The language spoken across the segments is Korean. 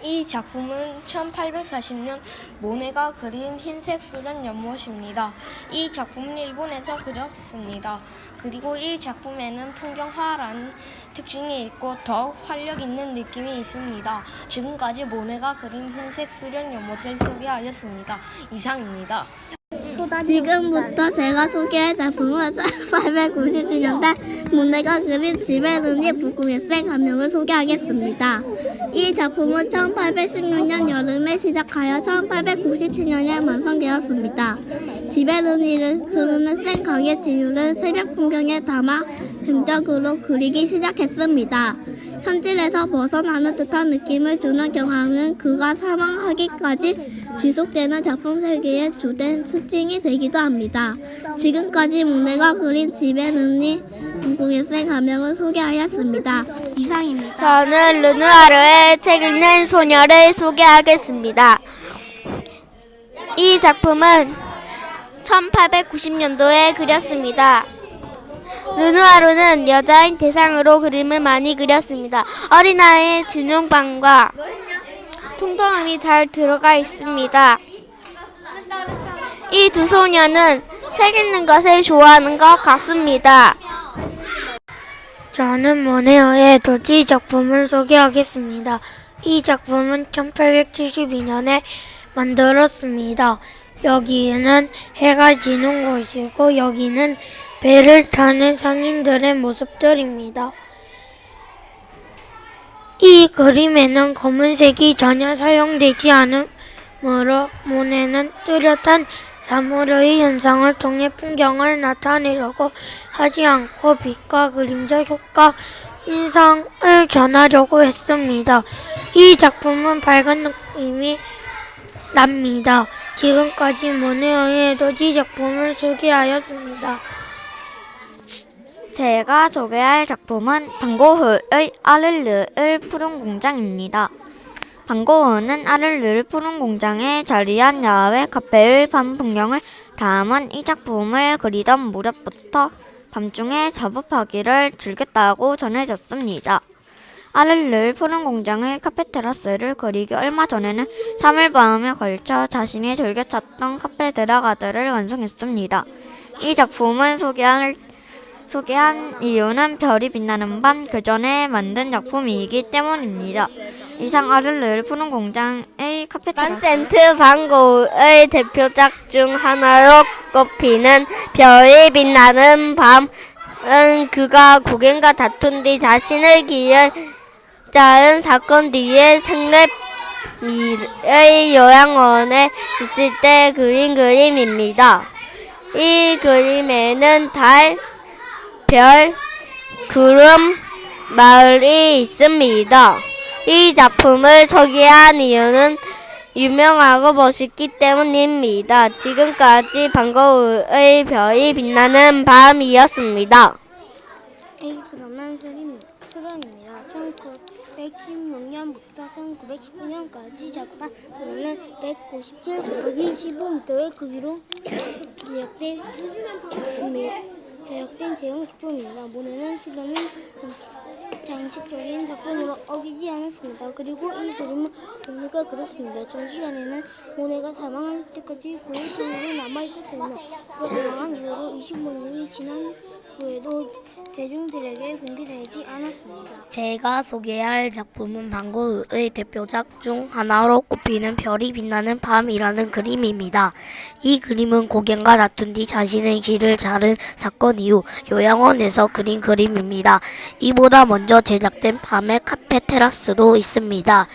이 작품은 1840년 모네가 그린 흰색 수련 연못입니다. 이 작품은 일본에서 그렸습니다. 그리고 이 작품에는 풍경화라는 특징이 있고 더욱 활력 있는 느낌이 있습니다. 지금까지 모네가 그린 흰색 수련 연못을 소개하였습니다. 이상입니다. 지금부터 제가 소개할 작품은 1892년대 모네가 그린 지베르니 북극의 가명을 소개하겠습니다. 이 작품은 1816년 여름에 시작하여 1897년에 완성되었습니다. 지베르니를 흐르는 센 강의 지류를 새벽 풍경에 담아 행적으로 그리기 시작했습니다. 현실에서 벗어나는 듯한 느낌을 주는 경향은 그가 사망하기까지 지속되는 작품 설계의 주된 특징이 되기도 합니다. 지금까지 모네가 그린 지베르니 북극의 가명을 소개하였습니다. 이상입니다. 저는 르누아르의 책 읽는 소녀를 소개하겠습니다. 이 작품은 1890년도에 그렸습니다. 르누아르는 여자인 대상으로 그림을 많이 그렸습니다. 어린아이의 진용감과 통통함이 잘 들어가 있습니다. 이 두 소녀는 책 읽는 것을 좋아하는 것 같습니다. 저는 모네어의 도지 작품을 소개하겠습니다. 이 작품은 1872년에 만들었습니다. 여기는 해가 지는 곳이고 여기는 배를 타는 상인들의 모습들입니다. 이 그림에는 검은색이 전혀 사용되지 않으므로 모네는 뚜렷한 사물의 현상을 통해 풍경을 나타내려고 하지 않고 빛과 그림자 효과, 인상을 전하려고 했습니다. 이 작품은 밝은 느낌이 납니다. 지금까지 모네어의 도지 작품을 소개하였습니다. 제가 소개할 작품은 방고흐의 아를르을 푸른 공장입니다. 방고흐는 아를르을 푸른 공장에 자리한 야외 카페의 밤 풍경을 담은 이 작품을 그리던 무렵부터 밤중에 작업하기를 즐겼다고 전해졌습니다. 아를르을 푸른 공장의 카페 테라스를 그리기 얼마 전에는 3일 밤에 걸쳐 자신이 즐겨 찾던 카페 드라가드를 완성했습니다. 이 작품을 소개한 이유는 별이 빛나는 밤 그 전에 만든 작품이기 때문입니다. 이상 아를르을 푸른 공장의 카페 테라스. 빈센트 반 고흐의 대표작 중 하나로 꼽히는 별이 빛나는 밤은 그가 고갱과 다툰 뒤 자신의 길을 자은 사건 뒤에 생랩미의 요양원에 있을 때 그린 그림입니다. 이 그림에는 달, 별, 구름, 마을이 있습니다. 이 작품을 소개한 이유는 유명하고 멋있기 때문입니다. 지금까지 방고흐의 별이 빛나는 밤이었습니다. 그러면 수련입니다. 1916년부터 1919년까지 작반 도로는 197 곱하기 15m의 크기로 제작된 대형 작품입니다. 모네는 수련은 장식적인 작품으로 어기지 않았습니다. 그리고 이 그림은 모네가 그렸습니다. 전시관에는 모네가 사망할 때까지 그의 손으로 남아있었습니다. 사망한 이후로 25년이 지난 후에도 대중들에게 공개되지 않았습니다. 제가 소개할 작품은 방고흐의 대표작 중 하나로 꼽히는 별이 빛나는 밤이라는 그림입니다. 이 그림은 고갱과 다툰 뒤 자신의 길을 자른 사건 이후 요양원에서 그린 그림입니다. 이보다 먼저 제작된 밤의 카페 테라스도 있습니다.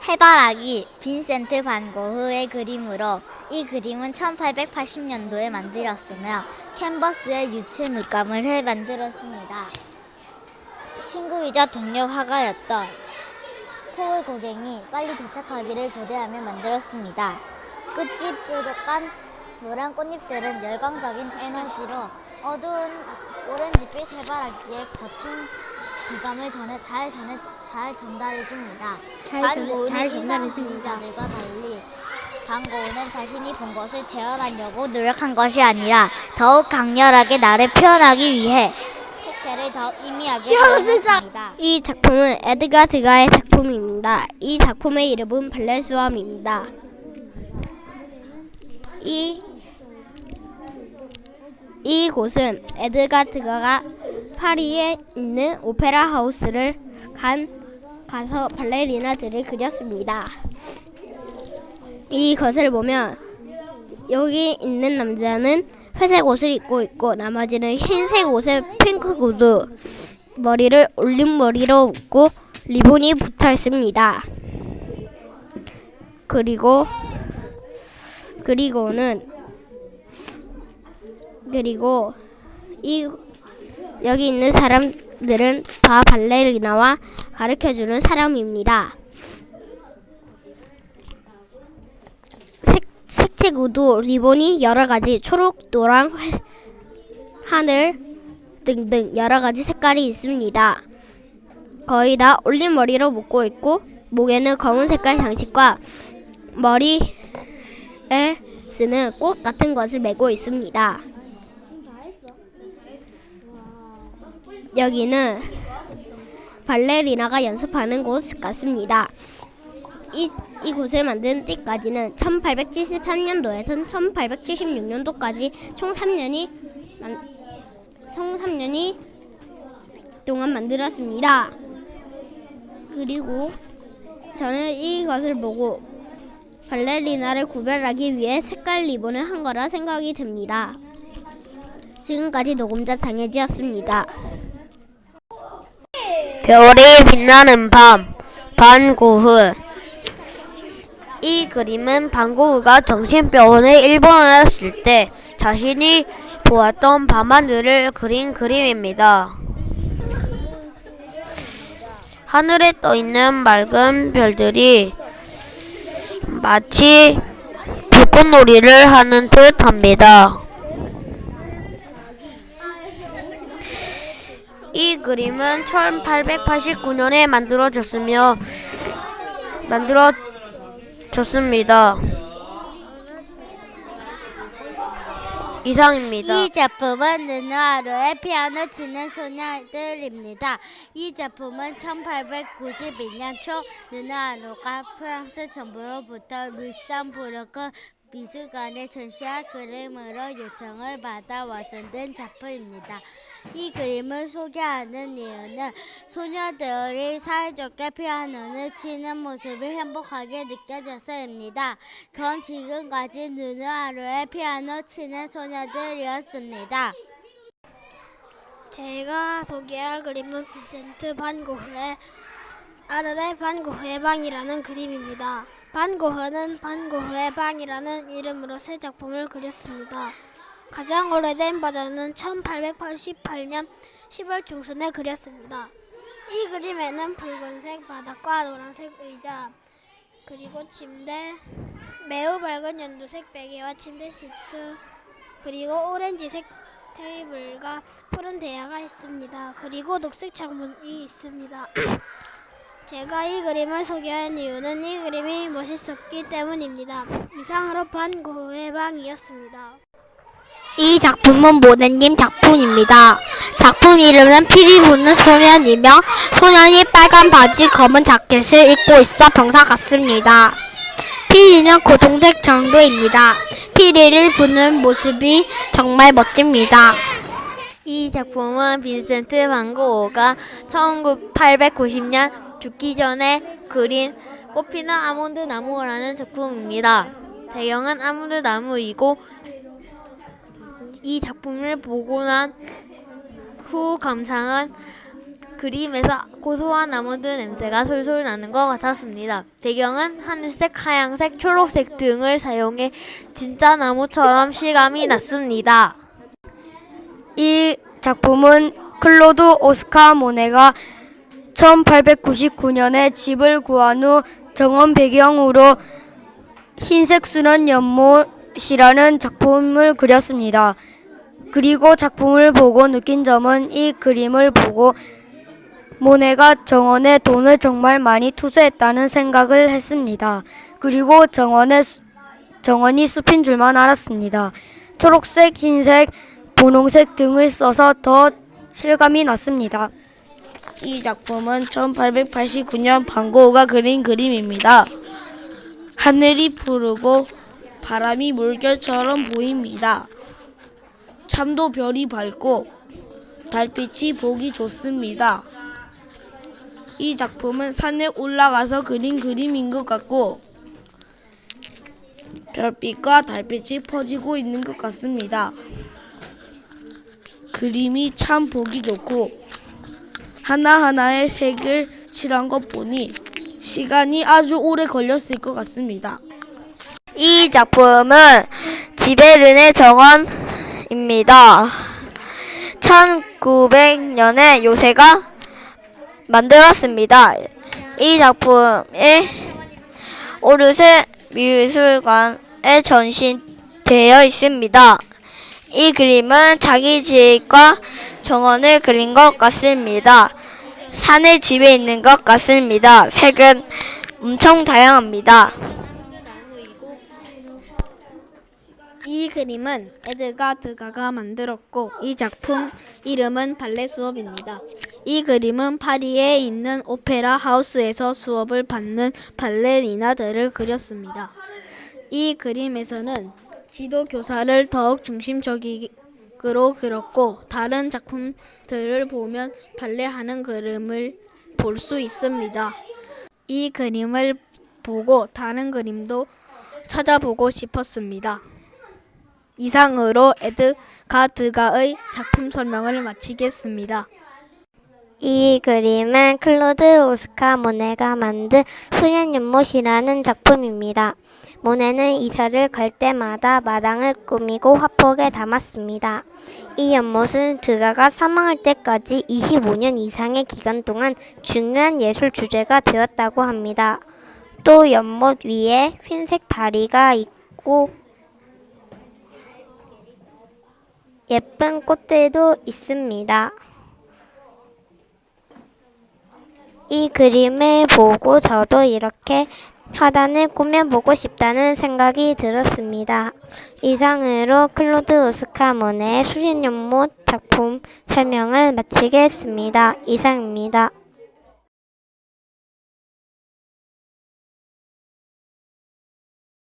해바라기 빈센트 반 고흐의 그림으로 이 그림은 1880년도에 만들었으며 캔버스에 유체 물감을 만들었습니다. 친구이자 동료 화가였던 폴 고갱이 빨리 도착하기를 고대하며 만들었습니다. 끝이 뾰족한 노란 꽃잎들은 열광적인 에너지로 어두운 오렌지빛 해바라기에 거친 기감을 잘 전달해줍니다. 반고흐는 인상주의자들과 달리 반고흐는 자신이 본 것을 재현하려고 노력한 것이 아니라 더욱 강렬하게 나를 표현하기 위해 색채를 더 희미하게 표현했습니다. 이 작품은 에드가 드가의 작품입니다. 이 작품의 이름은 발레수암입니다. 이 곳은 에드가 드가가 파리에 있는 오페라 하우스를 가서 발레리나들을 그렸습니다. 이것을 보면 여기 있는 남자는 회색 옷을 입고 있고 나머지는 흰색 옷에 핑크 구두, 머리를 올림머리로 묶고 리본이 붙어 있습니다. 그리고 여기 있는 사람들은 다 발레리나와 가르쳐주는 사람입니다. 색채 구두, 리본이 여러가지 초록, 노랑, 하늘 등등 여러가지 색깔이 있습니다. 거의 다 올림머리로 묶고 있고 목에는 검은 색깔 장식과 머리에 쓰는 꽃 같은 것을 메고 있습니다. 여기는 발레리나가 연습하는 곳 같습니다. 이 곳을 만든 때까지는 1873년도에서 1876년도까지 총 3년이 동안 만들었습니다. 그리고 저는 이것을 보고 발레리나를 구별하기 위해 색깔 리본을 한 거라 생각이 듭니다. 지금까지 녹음자 장혜지였습니다. 별이 빛나는 밤, 반고흐. 이 그림은 반고흐가 정신병원에 입원하였을 때 자신이 보았던 밤하늘을 그린 그림입니다. 하늘에 떠있는 맑은 별들이 마치 불꽃놀이를 하는 듯 합니다. 이 그림은 1889년에 만들어졌습니다. 이상입니다. 이 작품은 르누아르의 피아노 치는 소녀들입니다. 이 작품은 1892년 초 르누아르가 프랑스 정부로부터 룩셈부르크 미술관에 전시할 그림으로 요청을 받아 완성된 작품입니다. 이 그림을 소개하는 이유는 소녀들이 사이좋게 피아노를 치는 모습이 행복하게 느껴져서입니다. 그건 지금까지 르누아르의 피아노 치는 소녀들이었습니다. 제가 소개할 그림은 비센트 반 고흐의 아르레 반 고흐의 방이라는 그림입니다. 반 고흐는 반 고흐의 방이라는 이름으로 새 작품을 그렸습니다. 가장 오래된 버전은 1888년 10월 중순에 그렸습니다. 이 그림에는 붉은색 바닥과 노란색 의자, 그리고 침대, 매우 밝은 연두색 베개와 침대 시트, 그리고 오렌지색 테이블과 푸른 대야가 있습니다. 그리고 녹색 창문이 있습니다. 제가 이 그림을 소개한 이유는 이 그림이 멋있었기 때문입니다. 이상으로 반 고흐의 방이었습니다. 이 작품은 모네님 작품입니다. 작품 이름은 피리 부는 소년이며 소년이 빨간 바지 검은 자켓을 입고 있어 병사 같습니다. 피리는 고동색 정도입니다. 피리를 부는 모습이 정말 멋집니다. 이 작품은 빈센트 반 고흐가 1890년 죽기 전에 그린 꽃피는 아몬드 나무라는 작품입니다. 배경은 아몬드 나무이고 이 작품을 보고 난 후 감상은 그림에서 고소한 아몬드 냄새가 솔솔 나는 것 같았습니다. 배경은 하늘색, 하얀색, 초록색 등을 사용해 진짜 나무처럼 실감이 났습니다. 이 작품은 클로드 오스카 모네가 1899년에 집을 구한 후 정원 배경으로 흰색 수는 연못이라는 작품을 그렸습니다. 그리고 작품을 보고 느낀 점은 이 그림을 보고 모네가 정원에 돈을 정말 많이 투자했다는 생각을 했습니다. 그리고 정원이 숲인 줄만 알았습니다. 초록색, 흰색, 분홍색 등을 써서 더 실감이 났습니다. 이 작품은 1889년 반고흐가 그린 그림입니다. 하늘이 푸르고 바람이 물결처럼 보입니다. 참도 별이 밝고 달빛이 보기 좋습니다. 이 작품은 산에 올라가서 그린 그림인 것 같고 별빛과 달빛이 퍼지고 있는 것 같습니다. 그림이 참 보기 좋고 하나하나의 색을 칠한 것 보니 시간이 아주 오래 걸렸을 것 같습니다. 이 작품은 지베르네 정원입니다. 1900년에 요새가 만들었습니다. 이 작품이 오르세 미술관에 전시되어 있습니다. 이 그림은 자기 집과 정원을 그린 것 같습니다. 산의 집에 있는 것 같습니다. 색은 엄청 다양합니다. 이 그림은 에드가 드가가 만들었고 이 작품 이름은 발레 수업입니다. 이 그림은 파리에 있는 오페라 하우스에서 수업을 받는 발레리나들을 그렸습니다. 이 그림에서는 지도 교사를 더욱 중심적으로 그렸고 다른 작품들을 보면 발레하는 그림을 볼 수 있습니다. 이 그림을 보고 다른 그림도 찾아보고 싶었습니다. 이상으로 에드가 드가의 작품 설명을 마치겠습니다. 이 그림은 클로드 오스카 모네가 만든 수년연못이라는 작품입니다. 모네는 이사를 갈 때마다 마당을 꾸미고 화폭에 담았습니다. 이 연못은 드가가 사망할 때까지 25년 이상의 기간 동안 중요한 예술 주제가 되었다고 합니다. 또 연못 위에 흰색 다리가 있고 예쁜 꽃들도 있습니다. 이 그림을 보고 저도 이렇게 화단을 꾸며보고 싶다는 생각이 들었습니다. 이상으로 클로드 오스카 모네의 수년연못 작품 설명을 마치겠습니다. 이상입니다.